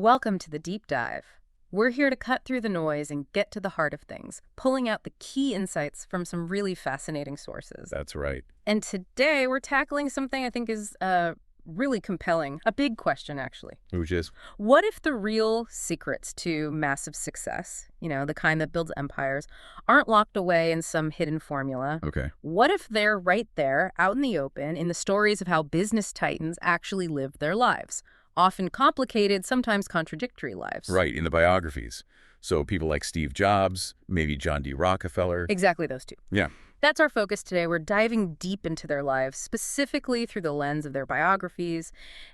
Welcome to the deep dive. We're here to cut through the noise and get to the heart of things, pulling out the key insights from some really fascinating sources. That's right. And today we're tackling something I think is really compelling, a big question actually. Which is? What if the real secrets to massive success, the kind that builds empires, aren't locked away in some hidden formula? Okay. What if they're right there, out in the open, in the stories of how business titans actually lived their lives? Often complicated, sometimes contradictory lives. Right, in the biographies. So people like Steve Jobs, maybe John D. Rockefeller. Exactly those two. Yeah. That's our focus today. We're diving deep into their lives, specifically through the lens of their biographies.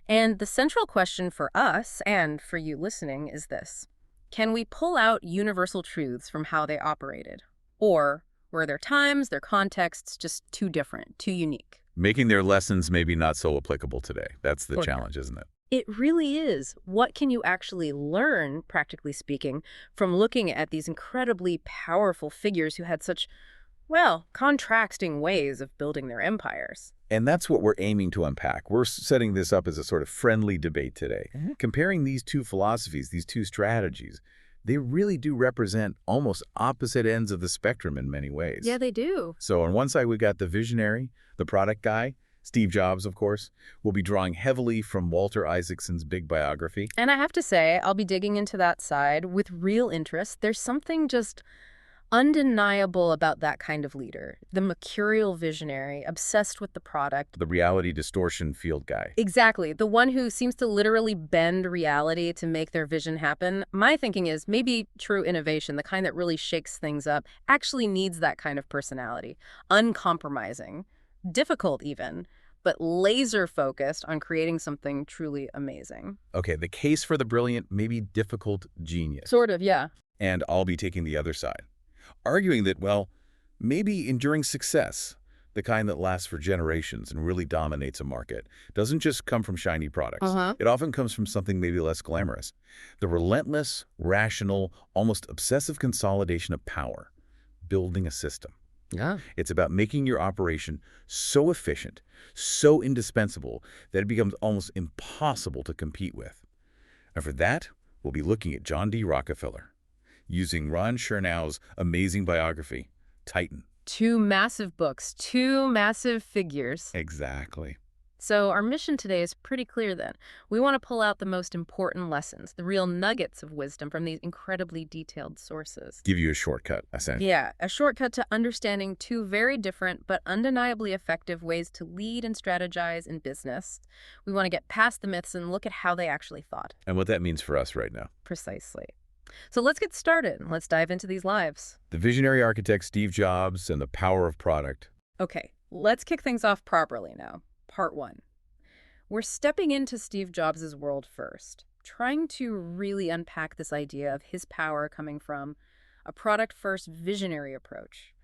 And the central question for us, and for you listening, is this. Can we pull out universal truths from how they operated? Or were their times, their contexts just too different, too unique? Making their lessons maybe not so applicable today. That's the For challenge, isn't it? It really is. What can you actually learn, practically speaking, from looking at these incredibly powerful figures who had such, contrasting ways of building their empires? And that's what we're aiming to unpack. We're setting this up as a sort of friendly debate today. Comparing these two philosophies, these two strategies, they really do represent almost opposite ends of the spectrum in many ways. Yeah, they do. So on one side, we've got the visionary, the product guy, Steve Jobs, of course. We'll be drawing heavily from Walter Isaacson's big biography. And I have to say, I'll be digging into that side with real interest. There's something just undeniable about that kind of leader. The mercurial visionary, obsessed with the product. The reality distortion field guy. Exactly. The one who seems to literally bend reality to make their vision happen. My thinking is maybe true innovation, the kind that really shakes things up, actually needs that kind of personality. Uncompromising. Difficult even, but laser focused on creating something truly amazing. Okay, the case for the brilliant, maybe difficult genius. Sort of, yeah. And I'll be taking the other side, arguing that, maybe enduring success, the kind that lasts for generations and really dominates a market, doesn't just come from shiny products. It often comes from something maybe less glamorous. The relentless, rational, almost obsessive consolidation of power, building a system. Yeah. It's about making your operation so efficient, so indispensable, that it becomes almost impossible to compete with. And for that, we'll be looking at John D. Rockefeller, using Ron Chernow's amazing biography, Titan. Two massive books, two massive figures. Exactly. So our mission today is pretty clear then. We want to pull out the most important lessons, the real nuggets of wisdom from these incredibly detailed sources. Give you a shortcut, essentially. Yeah, a shortcut to understanding two very different but undeniably effective ways to lead and strategize in business. We want to get past the myths and look at how they actually thought. And what that means for us right now. Precisely. So let's get started. Let's dive into these lives. The visionary architect Steve Jobs and the power of product. Okay, let's kick things off properly now. Part 1. We're stepping into Steve Jobs' world first, trying to really unpack this idea of his power coming from a product-first visionary approach.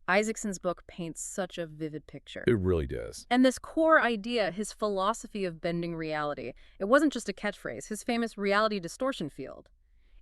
Isaacson's book paints such a vivid picture. It really does. And this core idea, his philosophy of bending reality, it wasn't just a catchphrase, his famous reality distortion field.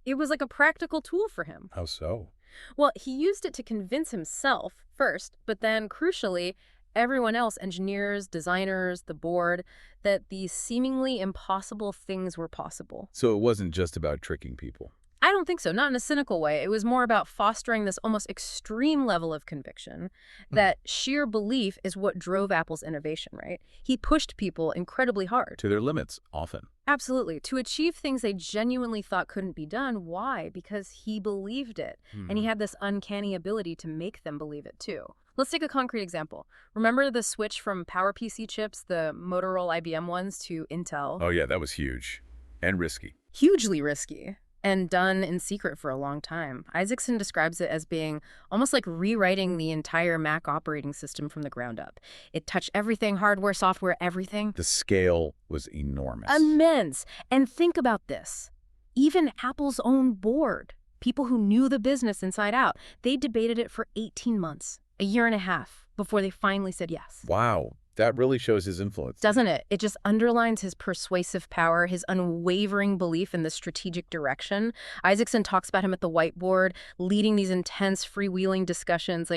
It was like a practical tool for him. How so? Well, he used it to convince himself first, but then, crucially, everyone else, engineers, designers, the board, that these seemingly impossible things were possible. So it wasn't just about tricking people. I don't think so, not in a cynical way. It was more about fostering this almost extreme level of conviction that sheer belief is what drove Apple's innovation, right? He pushed people incredibly hard. To their limits, often. Absolutely. To achieve things they genuinely thought couldn't be done. Why? Because he believed it. And he had this uncanny ability to make them believe it too. Let's take a concrete example. Remember the switch from PowerPC chips, the Motorola IBM ones, to Intel? Oh yeah, that was huge. And risky. Hugely risky. And done in secret for a long time. Isaacson describes it as being almost like rewriting the entire Mac operating system from the ground up. It touched everything, hardware, software, everything. The scale was enormous. Immense. And think about this. Even Apple's own board, people who knew the business inside out, they debated it for 18 months, a year and a half, before they finally said yes. Wow. That really shows his influence. Doesn't it? It just underlines his persuasive power, his unwavering belief in the strategic direction. Isaacson talks about him at the whiteboard, leading these intense, freewheeling discussions.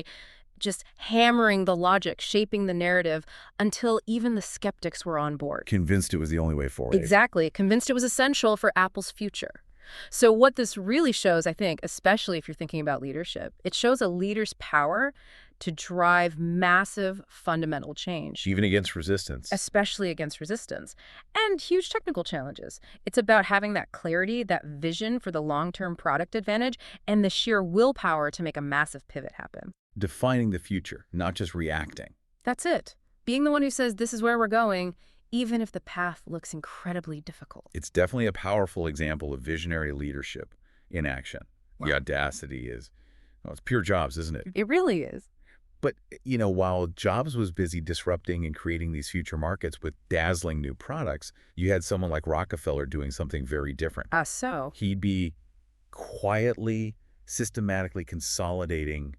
just hammering the logic, shaping the narrative until even the skeptics were on board. Convinced it was the only way forward. Exactly, convinced it was essential for Apple's future. So what this really shows, I think, especially if you're thinking about leadership, it shows a leader's power to drive massive fundamental change. Even against resistance. Especially against resistance. And huge technical challenges. It's about having that clarity, that vision for the long-term product advantage, and the sheer willpower to make a massive pivot happen. Defining the future, not just reacting. That's it. Being the one who says, this is where we're going, even if the path looks incredibly difficult. It's definitely a powerful example of visionary leadership in action. Wow. The audacity is, well, it's pure Jobs, isn't it? It really is. But, you know, while Jobs was busy disrupting and creating these future markets with dazzling new products, you had someone like Rockefeller doing something very different. So? He'd be quietly, systematically consolidating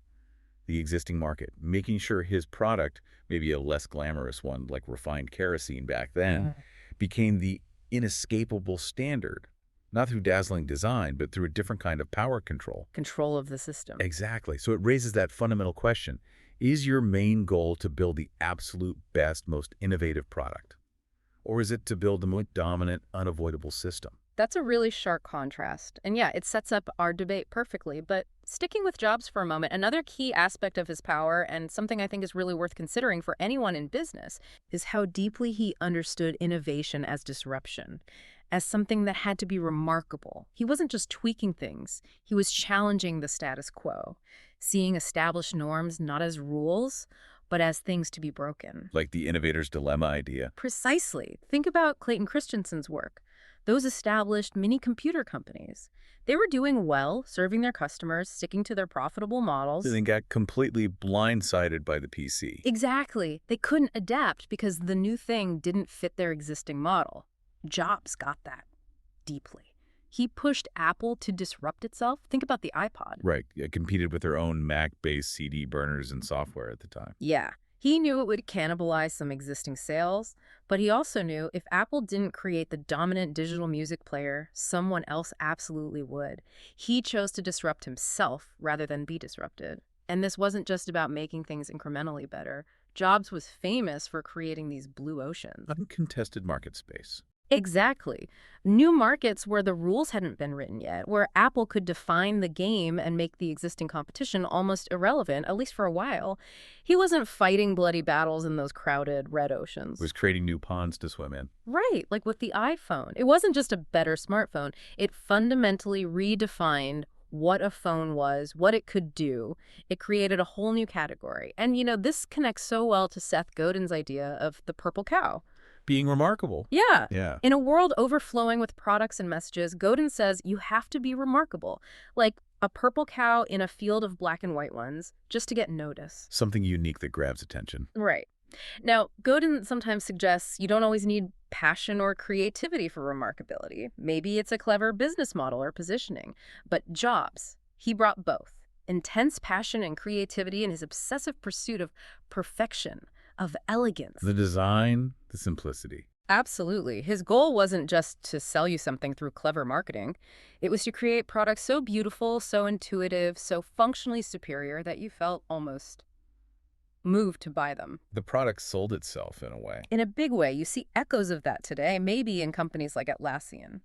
the existing market, making sure his product, maybe a less glamorous one like refined kerosene back then, became the inescapable standard, not through dazzling design, but through a different kind of power control. Control of the system. Exactly. So it raises that fundamental question. Is your main goal to build the absolute best, most innovative product? Or is it to build the most dominant, unavoidable system? That's a really sharp contrast. And yeah, it sets up our debate perfectly. But sticking with Jobs for a moment, another key aspect of his power, and something I think is really worth considering for anyone in business, is how deeply he understood innovation as disruption, as something that had to be remarkable. He wasn't just tweaking things. He was challenging the status quo, seeing established norms not as rules, but as things to be broken. Like the innovator's dilemma idea. Precisely. Think about Clayton Christensen's work. Those established mini-computer companies. They were doing well, serving their customers, sticking to their profitable models. And then got completely blindsided by the PC. Exactly. They couldn't adapt because the new thing didn't fit their existing model. Jobs got that deeply. He pushed Apple to disrupt itself. Think about the iPod. Right. It competed with their own Mac-based CD burners and software at the time. Yeah. He knew it would cannibalize some existing sales, but he also knew if Apple didn't create the dominant digital music player, someone else absolutely would. He chose to disrupt himself rather than be disrupted. And this wasn't just about making things incrementally better. Jobs was famous for creating these blue oceans. Uncontested market space. Exactly. New markets where the rules hadn't been written yet, where Apple could define the game and make the existing competition almost irrelevant, at least for a while. He wasn't fighting bloody battles in those crowded red oceans. He was creating new ponds to swim in. Right, like with the iPhone. It wasn't just a better smartphone. It fundamentally redefined what a phone was, what it could do. It created a whole new category. And, you know, this connects so well to Seth Godin's idea of the purple cow. Being remarkable. Yeah. Yeah. In a world overflowing with products and messages, Godin says you have to be remarkable, like a purple cow in a field of black and white ones, just to get noticed. Something unique that grabs attention. Right. Now, Godin sometimes suggests you don't always need passion or creativity for remarkability. Maybe it's a clever business model or positioning. But Jobs, he brought both. Intense passion and creativity in his obsessive pursuit of perfection, of elegance. The design, the simplicity. Absolutely. His goal wasn't just to sell you something through clever marketing. It was to create products so beautiful, so intuitive, so functionally superior that you felt almost moved to buy them. The product sold itself in a way. In a big way. You see echoes of that today, maybe in companies like Atlassian.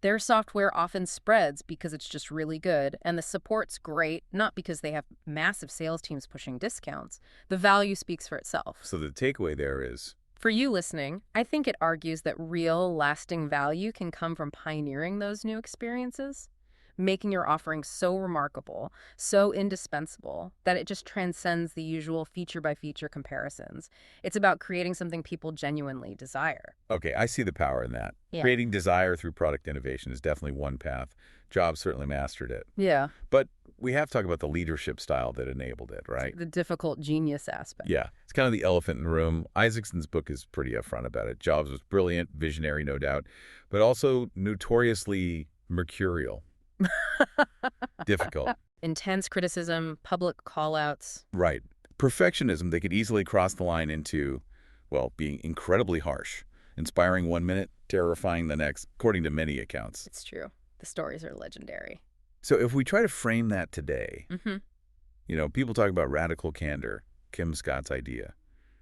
Their software often spreads because it's just really good, and the support's great, not because they have massive sales teams pushing discounts. The value speaks for itself. So the takeaway there is, for you listening, I think it argues that real, lasting value can come from pioneering those new experiences, making your offering so remarkable, so indispensable, that it just transcends the usual feature-by-feature comparisons. It's about creating something people genuinely desire. okay, I see the power in that. Yeah. Creating desire through product innovation is definitely one path. Jobs certainly mastered it. Yeah. But we have to talk about the leadership style that enabled it, right? The difficult genius aspect. Yeah. It's kind of the elephant in the room. Isaacson's book is pretty upfront about it. Jobs was brilliant, visionary, no doubt, but also notoriously mercurial. Difficult. Intense criticism, public call-outs. Right. Perfectionism, they could easily cross the line into, well, being incredibly harsh, inspiring one minute, terrifying the next, according to many accounts. It's true. The stories are legendary. So if we try to frame that today, People talk about radical candor, Kim Scott's idea.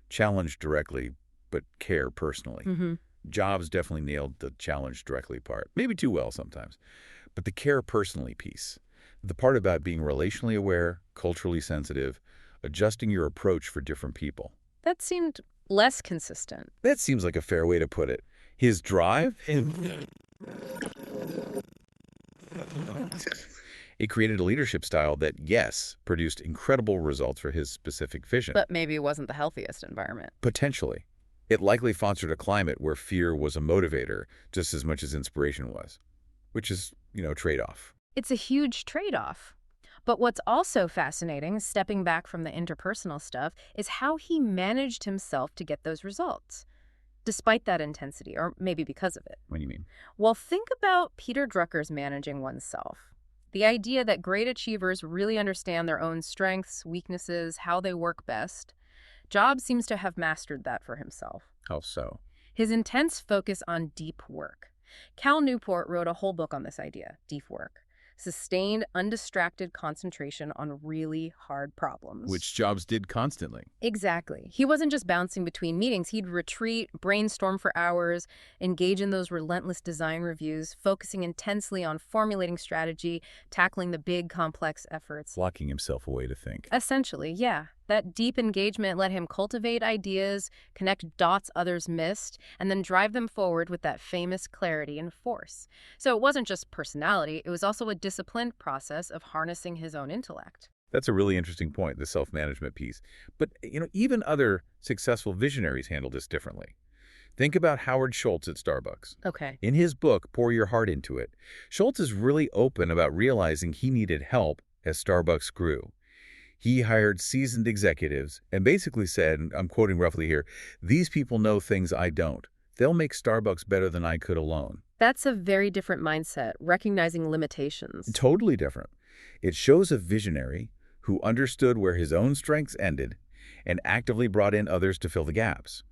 Challenge directly, but care personally. Mm-hmm. Jobs definitely nailed the challenge directly part. Maybe too well sometimes. But the care personally piece, the part about being relationally aware, culturally sensitive, adjusting your approach for different people. That seemed less consistent. That seems like a fair way to put it. His drive, it created a leadership style that, yes, produced incredible results for his specific vision. But maybe it wasn't the healthiest environment. Potentially. It likely fostered a climate where fear was a motivator just as much as inspiration was, which is, trade-off. It's a huge trade-off. But what's also fascinating, stepping back from the interpersonal stuff, is how he managed himself to get those results, despite that intensity, or maybe because of it. What do you mean? Well, think about Peter Drucker's managing oneself. The idea that great achievers really understand their own strengths, weaknesses, how they work best. Jobs seems to have mastered that for himself. How so? His intense focus on deep work. Cal Newport wrote a whole book on this idea, deep work. Sustained, undistracted concentration on really hard problems. Which Jobs did constantly. Exactly. He wasn't just bouncing between meetings. He'd retreat, brainstorm for hours, engage in those relentless design reviews, focusing intensely on formulating strategy, tackling the big, complex efforts. Locking himself away to think. Essentially, yeah. That deep engagement let him cultivate ideas, connect dots others missed, and then drive them forward with that famous clarity and force. So it wasn't just personality, it was also a disciplined process of harnessing his own intellect. That's a really interesting point, the self-management piece. But, even other successful visionaries handle this differently. Think about Howard Schultz at Starbucks. Okay. In his book, Pour Your Heart Into It, Schultz is really open about realizing he needed help as Starbucks grew. He hired seasoned executives and basically said, and I'm quoting roughly here, "These people know things I don't. They'll make Starbucks better than I could alone." That's a very different mindset, recognizing limitations. Totally different. It shows a visionary who understood where his own strengths ended and actively brought in others to fill the gaps.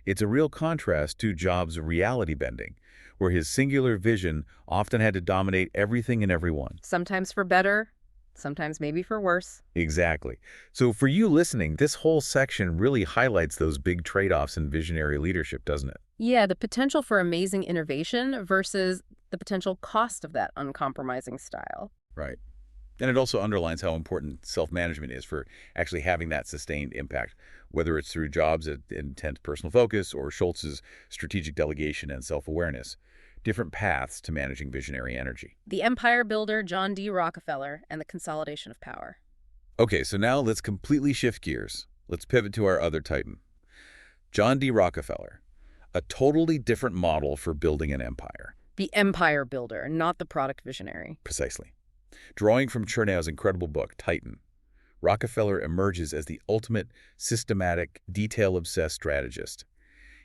It's a real contrast to Jobs' reality bending, where his singular vision often had to dominate everything and everyone. Sometimes for better, sometimes maybe for worse. Exactly. So for you listening, this whole section really highlights those big trade-offs in visionary leadership, doesn't it? Yeah, the potential for amazing innovation versus the potential cost of that uncompromising style. Right. And it also underlines how important self-management is for actually having that sustained impact, whether it's through Jobs' intense personal focus or Schultz's strategic delegation and self-awareness. Different paths to managing visionary energy. The empire builder, John D. Rockefeller, and the consolidation of power. Okay, so now let's completely shift gears. Let's pivot to our other titan. John D. Rockefeller, a totally different model for building an empire. The empire builder, not the product visionary. Precisely. Drawing from Chernow's incredible book, Titan, Rockefeller emerges as the ultimate systematic, detail-obsessed strategist.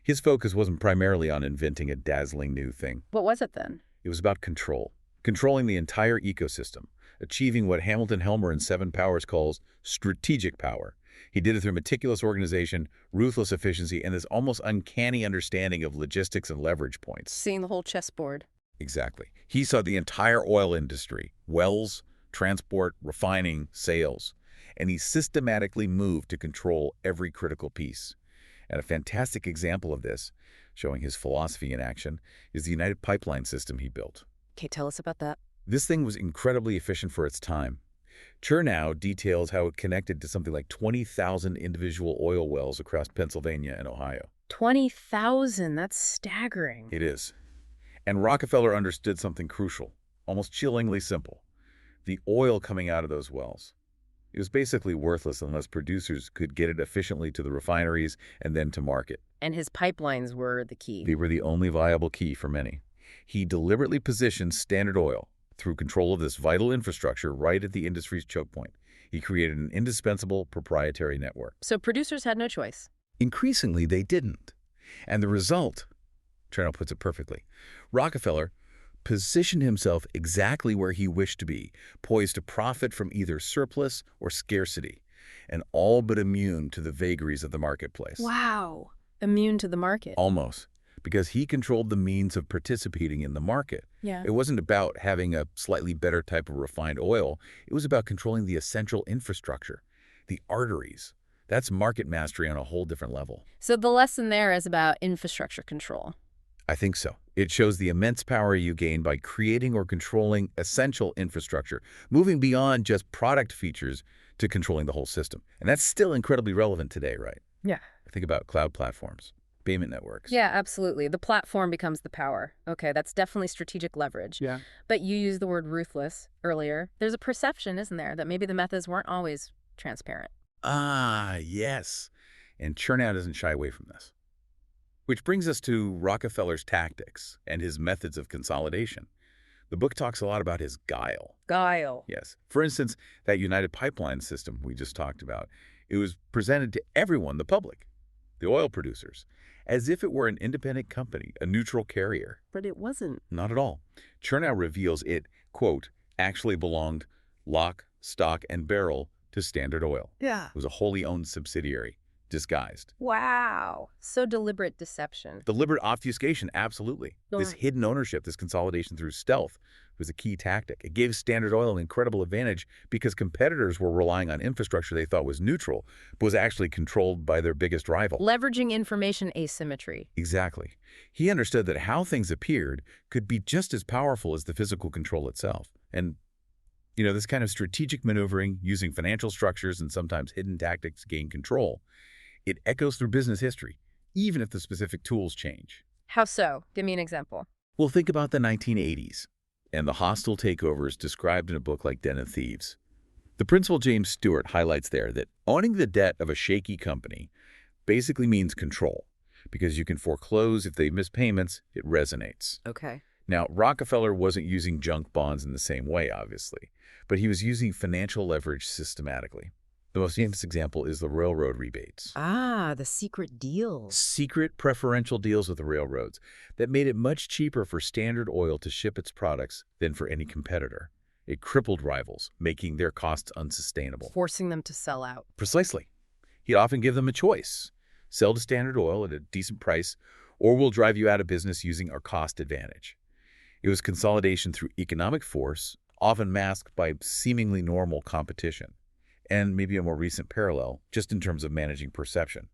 His focus wasn't primarily on inventing a dazzling new thing. What was it then? It was about control, controlling the entire ecosystem, achieving what Hamilton Helmer in Seven Powers calls strategic power. He did it through meticulous organization, ruthless efficiency, and this almost uncanny understanding of logistics and leverage points. Seeing the whole chessboard. Exactly. He saw the entire oil industry, wells, transport, refining, sales, and he systematically moved to control every critical piece. And a fantastic example of this, showing his philosophy in action, is the United Pipeline system he built. Okay, tell us about that. This thing was incredibly efficient for its time. Chernow details how it connected to something like 20,000 individual oil wells across Pennsylvania and Ohio. 20,000, that's staggering. It is. And Rockefeller understood something crucial, almost chillingly simple. The oil coming out of those wells. It was basically worthless unless producers could get it efficiently to the refineries and then to market. And his pipelines were the key. They were the only viable key for many. He deliberately positioned Standard Oil, through control of this vital infrastructure, right at the industry's choke point. He created an indispensable proprietary network. So producers had no choice. Increasingly, they didn't. And the result, Chernow puts it perfectly, Rockefeller positioned himself exactly where he wished to be, poised to profit from either surplus or scarcity, and all but immune to the vagaries of the marketplace. Wow. Immune to the market. Almost. because he controlled the means of participating in the market. Yeah. It wasn't about having a slightly better type of refined oil. It was about controlling the essential infrastructure, the arteries. That's market mastery on a whole different level. So the lesson there is about infrastructure control. I think so. It shows the immense power you gain by creating or controlling essential infrastructure, moving beyond just product features to controlling the whole system. And that's still incredibly relevant today, right? Yeah. Think about cloud platforms, payment networks. Yeah, absolutely. The platform becomes the power. Okay, that's definitely strategic leverage. Yeah. But you used the word ruthless earlier. There's a perception, isn't there, that maybe the methods weren't always transparent. Ah, yes. And Chernow doesn't shy away from this. Which brings us to Rockefeller's tactics and his methods of consolidation. The book talks a lot about his guile. Guile. Yes. For instance, that United Pipeline system we just talked about, it was presented to everyone, the public, the oil producers, as if it were an independent company, a neutral carrier. But it wasn't. Not at all. Chernow reveals it, quote, actually belonged lock, stock, and barrel to Standard Oil. Yeah. It was a wholly owned subsidiary, disguised. Wow. So deliberate deception. Deliberate obfuscation, absolutely. This hidden ownership, this consolidation through stealth, was a key tactic. It gave Standard Oil an incredible advantage because competitors were relying on infrastructure they thought was neutral, but was actually controlled by their biggest rival. Leveraging information asymmetry. Exactly. He understood that how things appeared could be just as powerful as the physical control itself. And, this kind of strategic maneuvering, using financial structures and sometimes hidden tactics to gain control, it echoes through business history, even if the specific tools change. How so? Give me an example. Well, think about the 1980s and the hostile takeovers described in a book like Den of Thieves. The principal James Stewart highlights there that owning the debt of a shaky company basically means control, because you can foreclose if they miss payments. It resonates. Okay. Now, Rockefeller wasn't using junk bonds in the same way, obviously, but he was using financial leverage systematically. The most famous example is the railroad rebates. Ah, the secret deals. Secret preferential deals with the railroads that made it much cheaper for Standard Oil to ship its products than for any competitor. It crippled rivals, making their costs unsustainable. Forcing them to sell out. Precisely. He'd often give them a choice. Sell to Standard Oil at a decent price, or we'll drive you out of business using our cost advantage. It was consolidation through economic force, often masked by seemingly normal competition. And maybe a more recent parallel, just in terms of managing perception.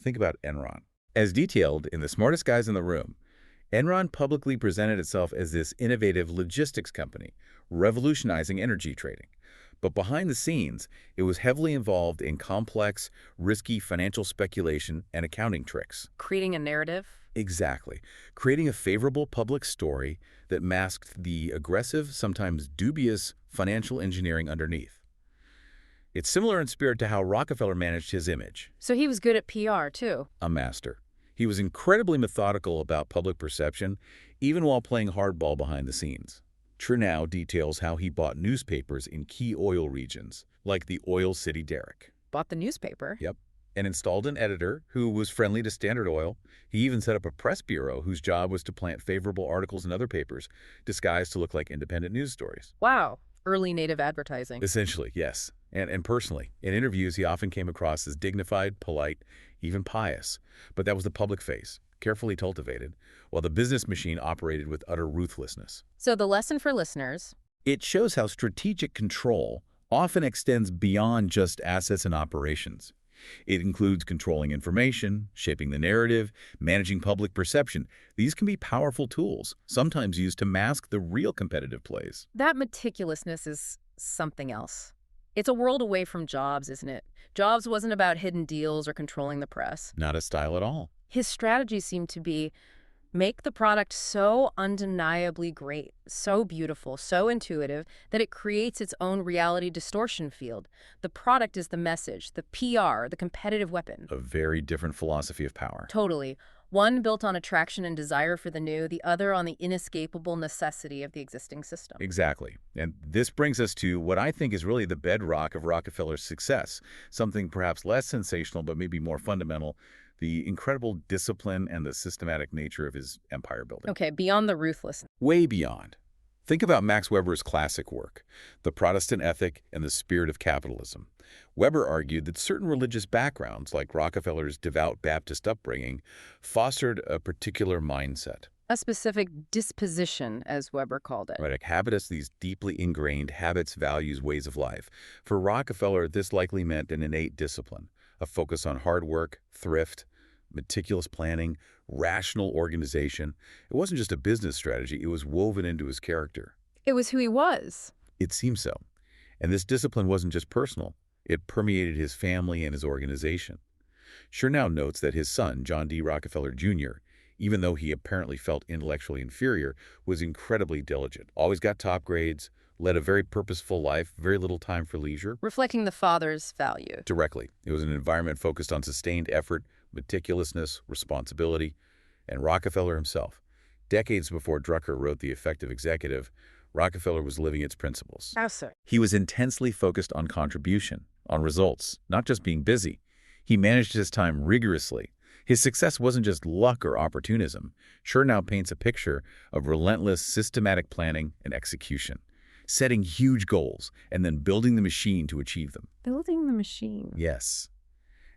Think about Enron. As detailed in The Smartest Guys in the Room, Enron publicly presented itself as this innovative logistics company, revolutionizing energy trading. But behind the scenes, it was heavily involved in complex, risky financial speculation and accounting tricks. Creating a narrative? Exactly. Creating a favorable public story that masked the aggressive, sometimes dubious financial engineering underneath. It's similar in spirit to how Rockefeller managed his image. So he was good at PR, too. A master. He was incredibly methodical about public perception, even while playing hardball behind the scenes. Chernow details how he bought newspapers in key oil regions, like the Oil City Derrick. Bought the newspaper? Yep. And installed an editor who was friendly to Standard Oil. He even set up a press bureau whose job was to plant favorable articles in other papers, disguised to look like independent news stories. Wow. Early native advertising. Essentially, yes. And personally, in interviews, he often came across as dignified, polite, even pious. But that was the public face, carefully cultivated, while the business machine operated with utter ruthlessness. So the lesson for listeners? It shows how strategic control often extends beyond just assets and operations. It includes controlling information, shaping the narrative, managing public perception. These can be powerful tools, sometimes used to mask the real competitive plays. That meticulousness is something else. It's a world away from Jobs, isn't it? Jobs wasn't about hidden deals or controlling the press. Not a style at all. His strategy seemed to be make the product so undeniably great, so beautiful, so intuitive, that it creates its own reality distortion field. The product is the message, the PR, the competitive weapon. A very different philosophy of power. Totally. One built on attraction and desire for the new, the other on the inescapable necessity of the existing system. Exactly. And this brings us to what I think is really the bedrock of Rockefeller's success, something perhaps less sensational but maybe more fundamental, the incredible discipline and the systematic nature of his empire building. Okay, beyond the ruthless. Way beyond. Think about Max Weber's classic work, The Protestant Ethic and the Spirit of Capitalism. Weber argued that certain religious backgrounds, like Rockefeller's devout Baptist upbringing, fostered a particular mindset. A specific disposition, as Weber called it. Right, like habitus, these deeply ingrained habits, values, ways of life. For Rockefeller, this likely meant an innate discipline, a focus on hard work, thrift, meticulous planning, rational organization. It wasn't just a business strategy, it was woven into his character. It was who he was. It seems so. And this discipline wasn't just personal. It permeated his family and his organization. Chernow notes that his son, John D. Rockefeller Jr., even though he apparently felt intellectually inferior, was incredibly diligent, always got top grades, led a very purposeful life, very little time for leisure. Reflecting the father's value. Directly. It was an environment focused on sustained effort, meticulousness, responsibility. And Rockefeller himself, decades before Drucker wrote The Effective Executive, Rockefeller was living its principles. How so? He was intensely focused on contribution, on results, not just being busy. He managed his time rigorously. His success wasn't just luck or opportunism. Chernow paints a picture of relentless, systematic planning and execution, setting huge goals and then building the machine to achieve them. Building the machine. Yes.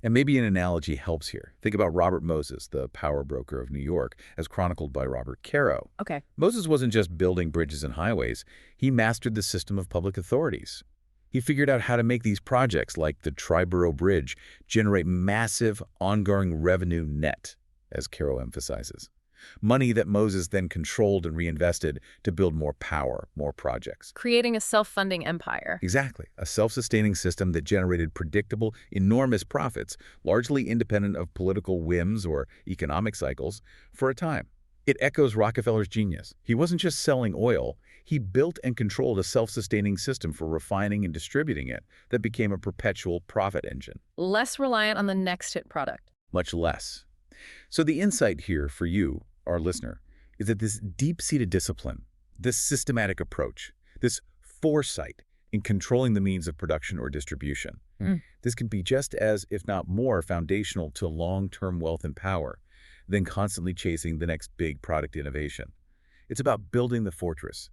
And maybe an analogy helps here. Think about Robert Moses, the power broker of New York, as chronicled by Robert Caro. Okay. Moses wasn't just building bridges and highways. He mastered the system of public authorities. He figured out how to make these projects, like the Triborough Bridge, generate massive, ongoing revenue net, as Caro emphasizes. Money that Moses then controlled and reinvested to build more power, more projects. Creating a self-funding empire. Exactly. A self-sustaining system that generated predictable, enormous profits, largely independent of political whims or economic cycles, for a time. It echoes Rockefeller's genius. He wasn't just selling oil. He built and controlled a self-sustaining system for refining and distributing it that became a perpetual profit engine. Less reliant on the next hit product. Much less. So the insight here for you, our listener, is that this deep-seated discipline, this systematic approach, this foresight in controlling the means of production or distribution, this can be just as, if not more, foundational to long-term wealth and power than constantly chasing the next big product innovation. It's about building the fortress,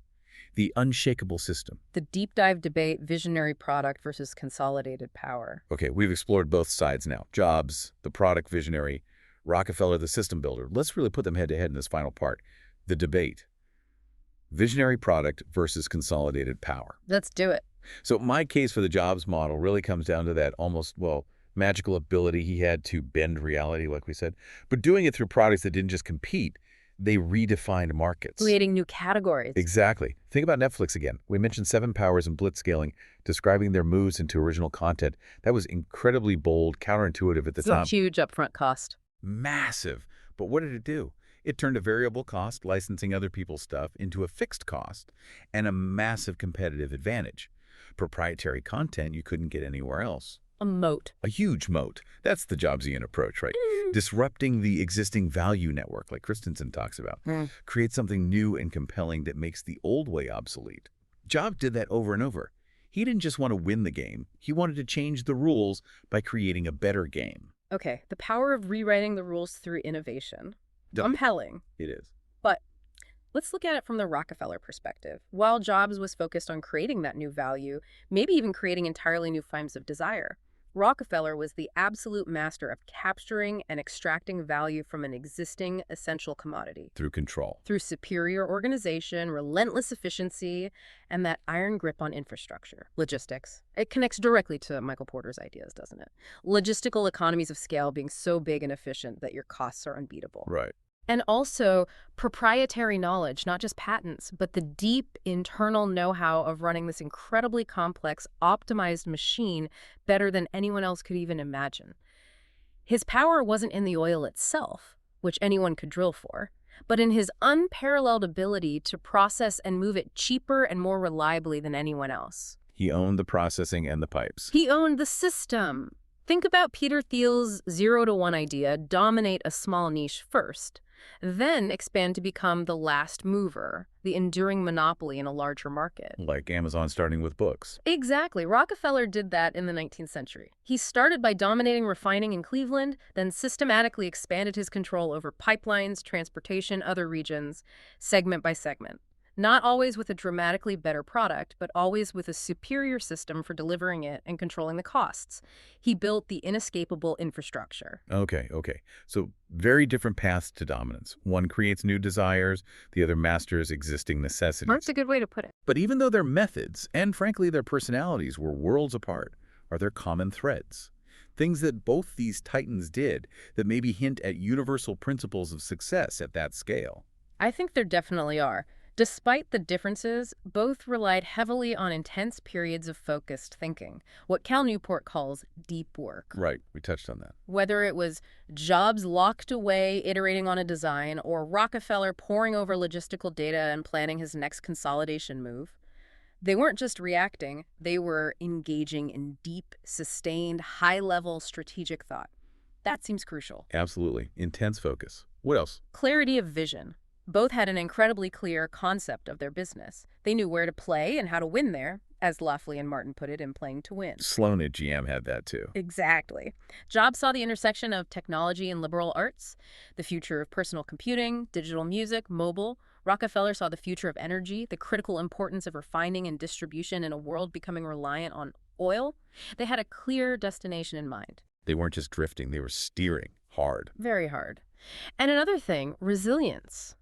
the unshakable system. The deep dive debate, visionary product versus consolidated power. Okay, we've explored both sides now. Jobs, the product visionary, Rockefeller, the system builder. Let's really put them head-to-head in this final part. The debate. Visionary product versus consolidated power. Let's do it. So my case for the Jobs model really comes down to that almost, magical ability he had to bend reality, like we said, but doing it through products that didn't just compete, they redefined markets. Creating new categories. Exactly. Think about Netflix again. We mentioned 7 powers and blitzscaling, describing their moves into original content. That was incredibly bold, counterintuitive at the time. It's a huge upfront cost. Massive. But what did it do? It turned a variable cost, licensing other people's stuff, into a fixed cost and a massive competitive advantage. Proprietary content you couldn't get anywhere else. A moat. A huge moat. That's the Jobsian approach, right? Disrupting the existing value network, like Christensen talks about. Create something new and compelling that makes the old way obsolete. Jobs did that over and over. He didn't just want to win the game. He wanted to change the rules by creating a better game. Okay, the power of rewriting the rules through innovation. Compelling. It is. But let's look at it from the Rockefeller perspective. While Jobs was focused on creating that new value, maybe even creating entirely new forms of desire, Rockefeller was the absolute master of capturing and extracting value from an existing essential commodity. Through control. Through superior organization, relentless efficiency, and that iron grip on infrastructure. Logistics. It connects directly to Michael Porter's ideas, doesn't it? Logistical economies of scale being so big and efficient that your costs are unbeatable. Right. And also proprietary knowledge, not just patents, but the deep internal know-how of running this incredibly complex, optimized machine better than anyone else could even imagine. His power wasn't in the oil itself, which anyone could drill for, but in his unparalleled ability to process and move it cheaper and more reliably than anyone else. He owned the processing and the pipes. He owned the system. Think about Peter Thiel's 0 to 1 idea: dominate a small niche first, then expand to become the last mover, the enduring monopoly in a larger market. Like Amazon starting with books. Exactly. Rockefeller did that in the 19th century. He started by dominating refining in Cleveland, then systematically expanded his control over pipelines, transportation, other regions, segment by segment. Not always with a dramatically better product, but always with a superior system for delivering it and controlling the costs. He built the inescapable infrastructure. Okay. So very different paths to dominance. One creates new desires, the other masters existing necessities. That's a good way to put it. But even though their methods, and frankly their personalities, were worlds apart, are there common threads? Things that both these titans did that maybe hint at universal principles of success at that scale. I think there definitely are. Despite the differences, both relied heavily on intense periods of focused thinking, what Cal Newport calls deep work. Right, we touched on that. Whether it was Jobs locked away iterating on a design or Rockefeller poring over logistical data and planning his next consolidation move, they weren't just reacting, they were engaging in deep, sustained, high-level strategic thought. That seems crucial. Absolutely. Intense focus. What else? Clarity of vision. Both had an incredibly clear concept of their business. They knew where to play and how to win there, as Lafley and Martin put it in Playing to Win. Sloan at GM had that too. Exactly. Jobs saw the intersection of technology and liberal arts, the future of personal computing, digital music, mobile. Rockefeller saw the future of energy, the critical importance of refining and distribution in a world becoming reliant on oil. They had a clear destination in mind. They weren't just drifting, they were steering hard. Very hard. And another thing, resilience.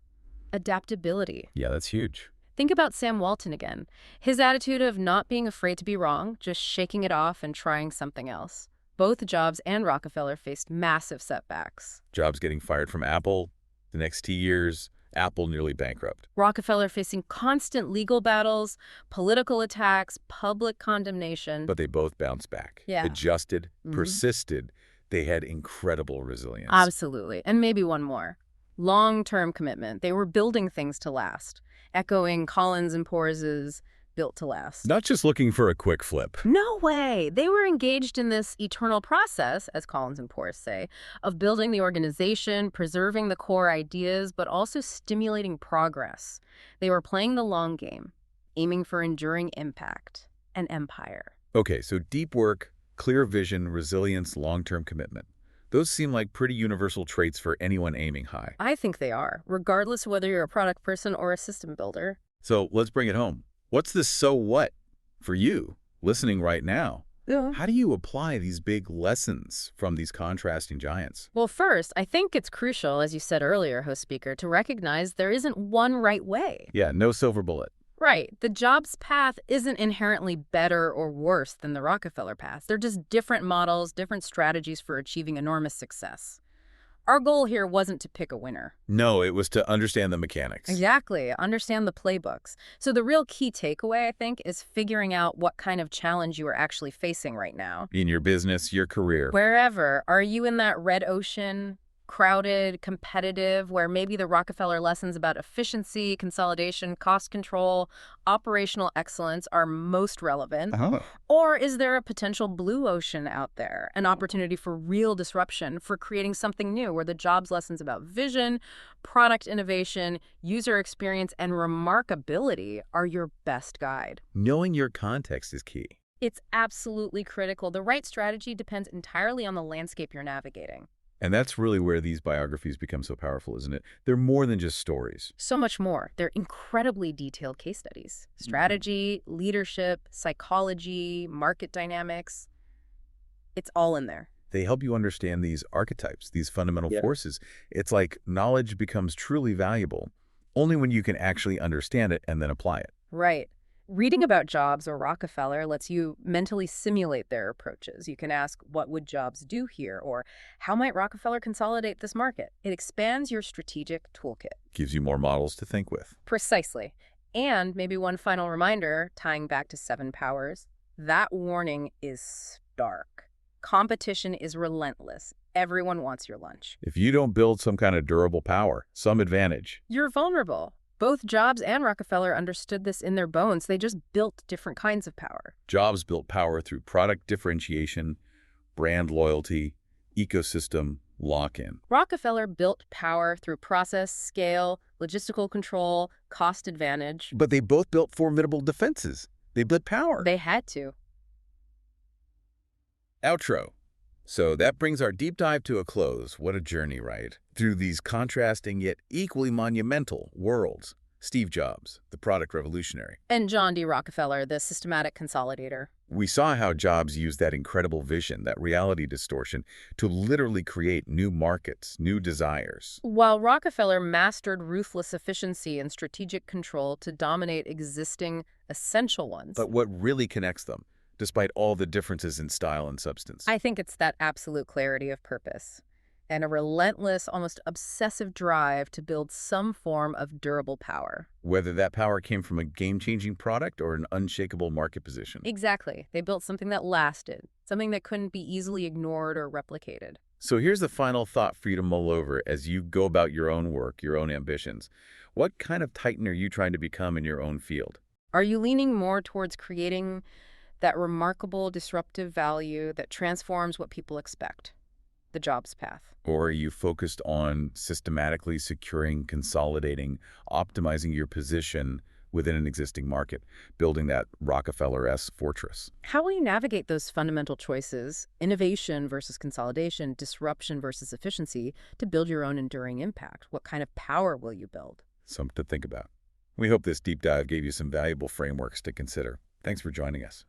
Adaptability. Yeah, that's huge. Think about Sam Walton again. His attitude of not being afraid to be wrong, just shaking it off and trying something else. Both Jobs and Rockefeller faced massive setbacks. Jobs getting fired from Apple, the next 2 years, Apple nearly bankrupt. Rockefeller facing constant legal battles, political attacks, public condemnation. But they both bounced back. Yeah. Adjusted, persisted. They had incredible resilience. Absolutely. And maybe one more. Long-term commitment. They were building things to last, echoing Collins and Porres's built to last. Not just looking for a quick flip. No way! They were engaged in this eternal process, as Collins and Porres say, of building the organization, preserving the core ideas, but also stimulating progress. They were playing the long game, aiming for enduring impact, an empire. Okay, so deep work, clear vision, resilience, long-term commitment. Those seem like pretty universal traits for anyone aiming high. I think they are, regardless of whether you're a product person or a system builder. So let's bring it home. What's the so what for you, listening right now? Yeah. How do you apply these big lessons from these contrasting giants? Well, first, I think it's crucial, as you said earlier, host speaker, to recognize there isn't one right way. Yeah, no silver bullet. Right. The Jobs path isn't inherently better or worse than the Rockefeller path. They're just different models, different strategies for achieving enormous success. Our goal here wasn't to pick a winner. No, it was to understand the mechanics. Exactly. Understand the playbooks. So the real key takeaway, I think, is figuring out what kind of challenge you are actually facing right now. In your business, your career. Wherever. Are you in that red ocean, crowded, competitive, where maybe the Rockefeller lessons about efficiency, consolidation, cost control, operational excellence are most relevant? Or is there a potential blue ocean out there, an opportunity for real disruption, for creating something new, where the Jobs lessons about vision, product innovation, user experience, and remarkability are your best guide? Knowing your context is key. It's absolutely critical. The right strategy depends entirely on the landscape you're navigating. And that's really where these biographies become so powerful, isn't it? They're more than just stories. So much more. They're incredibly detailed case studies. Strategy, leadership, psychology, market dynamics. It's all in there. They help you understand these archetypes, these fundamental forces. It's like knowledge becomes truly valuable only when you can actually understand it and then apply it. Right. Reading about Jobs or Rockefeller lets you mentally simulate their approaches. You can ask, what would Jobs do here? Or how might Rockefeller consolidate this market? It expands your strategic toolkit. Gives you more models to think with. Precisely. And maybe one final reminder, tying back to Seven Powers, that warning is stark. Competition is relentless. Everyone wants your lunch. If you don't build some kind of durable power, some advantage, you're vulnerable. Both Jobs and Rockefeller understood this in their bones. They just built different kinds of power. Jobs built power through product differentiation, brand loyalty, ecosystem lock-in. Rockefeller built power through process, scale, logistical control, cost advantage. But they both built formidable defenses. They built power. They had to. Outro. So that brings our deep dive to a close. What a journey, right? Through these contrasting yet equally monumental worlds. Steve Jobs, the product revolutionary. And John D. Rockefeller, the systematic consolidator. We saw how Jobs used that incredible vision, that reality distortion, to literally create new markets, new desires. While Rockefeller mastered ruthless efficiency and strategic control to dominate existing essential ones. But what really connects them, despite all the differences in style and substance? I think it's that absolute clarity of purpose and a relentless, almost obsessive drive to build some form of durable power. Whether that power came from a game-changing product or an unshakable market position. Exactly. They built something that lasted, something that couldn't be easily ignored or replicated. So here's the final thought for you to mull over as you go about your own work, your own ambitions. What kind of titan are you trying to become in your own field? Are you leaning more towards creating that remarkable disruptive value that transforms what people expect? The Jobs path. Or are you focused on systematically securing, consolidating, optimizing your position within an existing market, building that Rockefeller-esque fortress? How will you navigate those fundamental choices, innovation versus consolidation, disruption versus efficiency, to build your own enduring impact? What kind of power will you build? Something to think about. We hope this deep dive gave you some valuable frameworks to consider. Thanks for joining us.